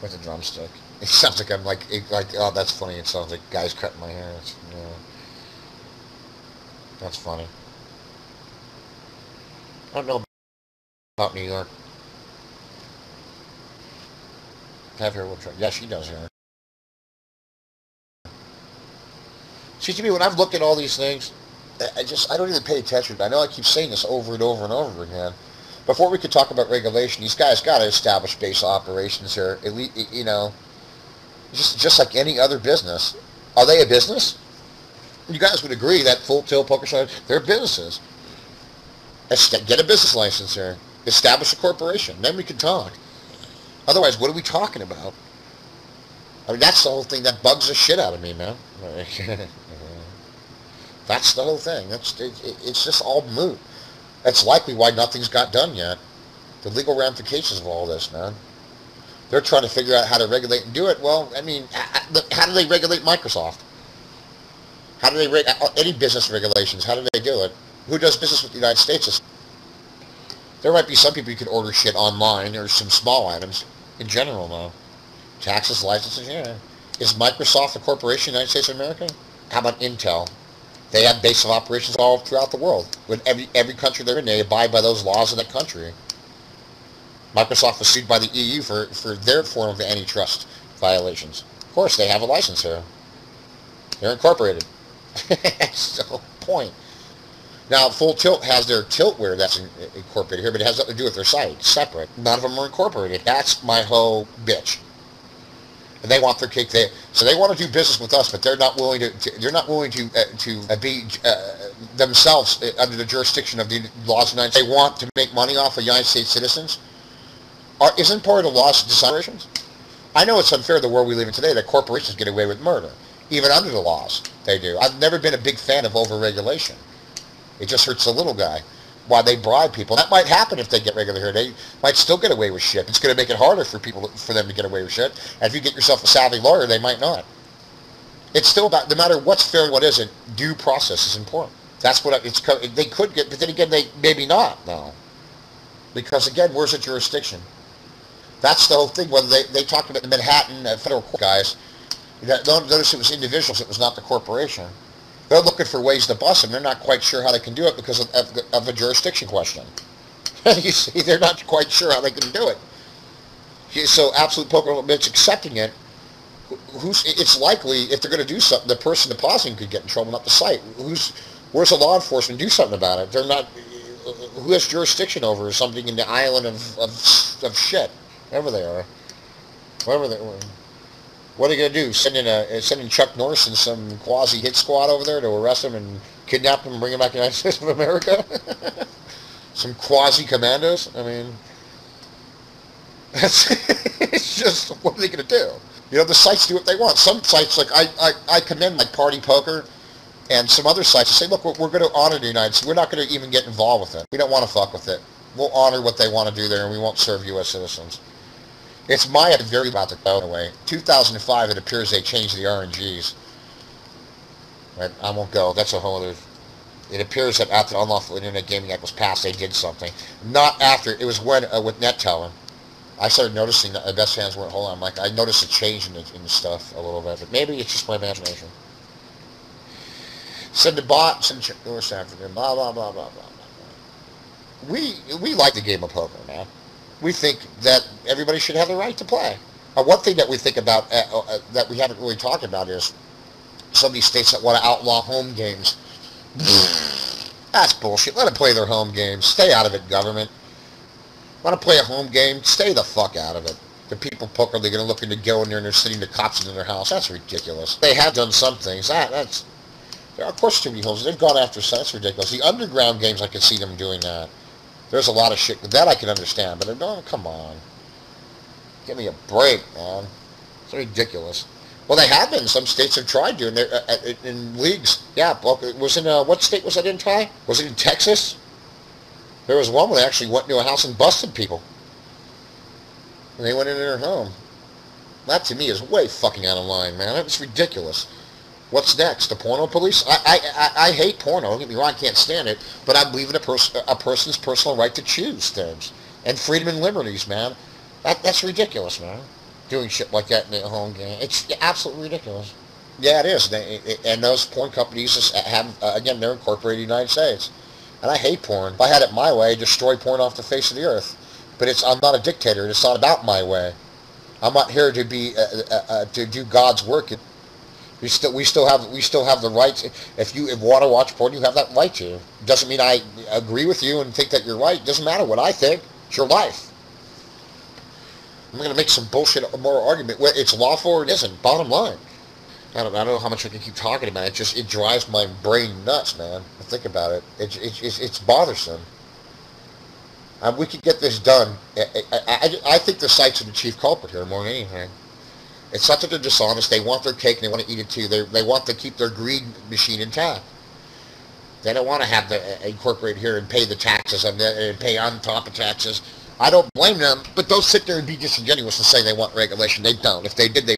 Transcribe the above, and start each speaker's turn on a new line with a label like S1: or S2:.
S1: with a drumstick. It sounds like I'm like oh that's funny. It sounds like guys cutting my hair. That's funny. I don't know about New York. Have her will try. Yeah, she does hair. See, to me, when I've looked at all these things, I don't even pay attention. I know I keep saying this over and over and over again. Before we could talk about regulation, these guys got to establish base operations here. At least, just like any other business. Are they a business? You guys would agree that Full Tilt Poker Show, they're businesses. Get a business license here. Establish a corporation. Then we can talk. Otherwise, what are we talking about? I mean, that's the whole thing that bugs the shit out of me, man. That's the whole thing. It's just all moot. That's likely why nothing's got done yet. The legal ramifications of all this, man. They're trying to figure out how to regulate and do it. Well, I mean, how do they regulate Microsoft? How do they any business regulations? How do they do it? Who does business with the United States? There might be some people you can order shit online or some small items. In general, though, taxes, licenses, yeah. Is Microsoft a corporation in the United States of America? How about Intel? They have base of operations all throughout the world. When every country they're in, they abide by those laws of that country. Microsoft was sued by the EU for their form of antitrust violations. Of course, they have a license here. They're incorporated. That's the whole point. Now, Full Tilt has their tiltware that's incorporated here, but it has nothing to do with their site. Separate. None of them are incorporated. That's my whole bitch. And they want their cake there, so they want to do business with us, but they're not willing to be themselves under the jurisdiction of the laws of the United States. They want to make money off of United States citizens. Isn't part of the laws of corporations? I know it's unfair the world we live in today that corporations get away with murder, even under the laws. They do. I've never been a big fan of overregulation. It just hurts the little guy. Why they bribe people. That might happen if they get regular here. They might still get away with shit. It's going to make it harder for them to get away with shit. And if you get yourself a savvy lawyer, they might not. It's still about, no matter what's fair and what isn't, due process is important. That's what they could get, but then again, they maybe not, no. Because again, where's the jurisdiction? That's the whole thing. Whether they talked about the Manhattan federal court guys, notice it was individuals, it was not the corporation. They're looking for ways to bust them. They're not quite sure how they can do it because of a jurisdiction question. You see, they're not quite sure how they can do it. So Absolute Poker admits accepting it. It's likely if they're going to do something, the person depositing could get in trouble, not the site. Where's the law enforcement do something about it? They're not. Who has jurisdiction over something in the island of shit? Wherever they are, wherever they are. What are they going to do? Sending Chuck Norris and some quasi hit squad over there to arrest him and kidnap him and bring him back to the United States of America? Some quasi commandos? I mean, it's just, what are they going to do? You know, the sites do what they want. Some sites, like I commend like Party Poker and some other sites, say, look, we're going to honor the United States. We're not going to even get involved with it. We don't want to fuck with it. We'll honor what they want to do there, and we won't serve U.S. citizens. It's my very about to go away. 2005, it appears they changed the RNGs. Right? I won't go. That's a whole other. It appears that after the Unlawful Internet Gaming Act was passed, they did something. Not after. It was when with NetTeller. I started noticing that the best fans weren't. Hold on, Mike. I noticed a change in the stuff a little bit, but maybe it's just my imagination. Send the bot. Send North Africa. Blah blah blah blah blah blah. We like the game of poker, man. We think that everybody should have the right to play. One thing that we think about that we haven't really talked about is some of these states that want to outlaw home games. That's bullshit. Let them play their home games. Stay out of it, government. Want to play a home game? Stay the fuck out of it. The people poker, they're going to look into go in there and they're sitting the cops in their house. That's ridiculous. They have done some things. That's there are, of course, too many holes. They've gone after. That's ridiculous. The underground games, I can see them doing that. There's a lot of shit that I can understand, but no, come on. Give me a break, man. It's ridiculous. Well, they have been. Some states have tried doing it in leagues. Yeah, it was in, what state was that in, Ty? Was it in Texas? There was one where they actually went into a house and busted people. And they went into their home. That, to me, is way fucking out of line, man. It's ridiculous. What's next? The porno police? I hate porno. Don't get me wrong, I can't stand it. But I believe in a person's personal right to choose things. And freedom and liberties, man. That's ridiculous, man. doing shit like that in the home game. It's absolutely ridiculous. Yeah, it is. And those porn companies have, again, they're incorporated in the United States. And I hate porn. If I had it my way, I'd destroy porn off the face of the earth. But I'm not a dictator. It's not about my way. I'm not here to be to do God's work. We still have the right. If you want to watch porn, you have that right to. Doesn't mean I agree with you and think that you're right. Doesn't matter what I think. It's your life. I'm going to make some bullshit moral argument. Well, it's lawful or it isn't. Bottom line. I don't know how much I can keep talking about it. It drives my brain nuts, man. Think about it. It's bothersome. We could get this done. I think the sites are the chief culprit here more than anything. It's not that they're dishonest. They want their cake and they want to eat it too. They want to keep their greed machine intact. They don't want to have the incorporate here and pay the taxes and pay on top of taxes. I don't blame them, but they'll sit there and be disingenuous and say they want regulation. They don't. If they did, they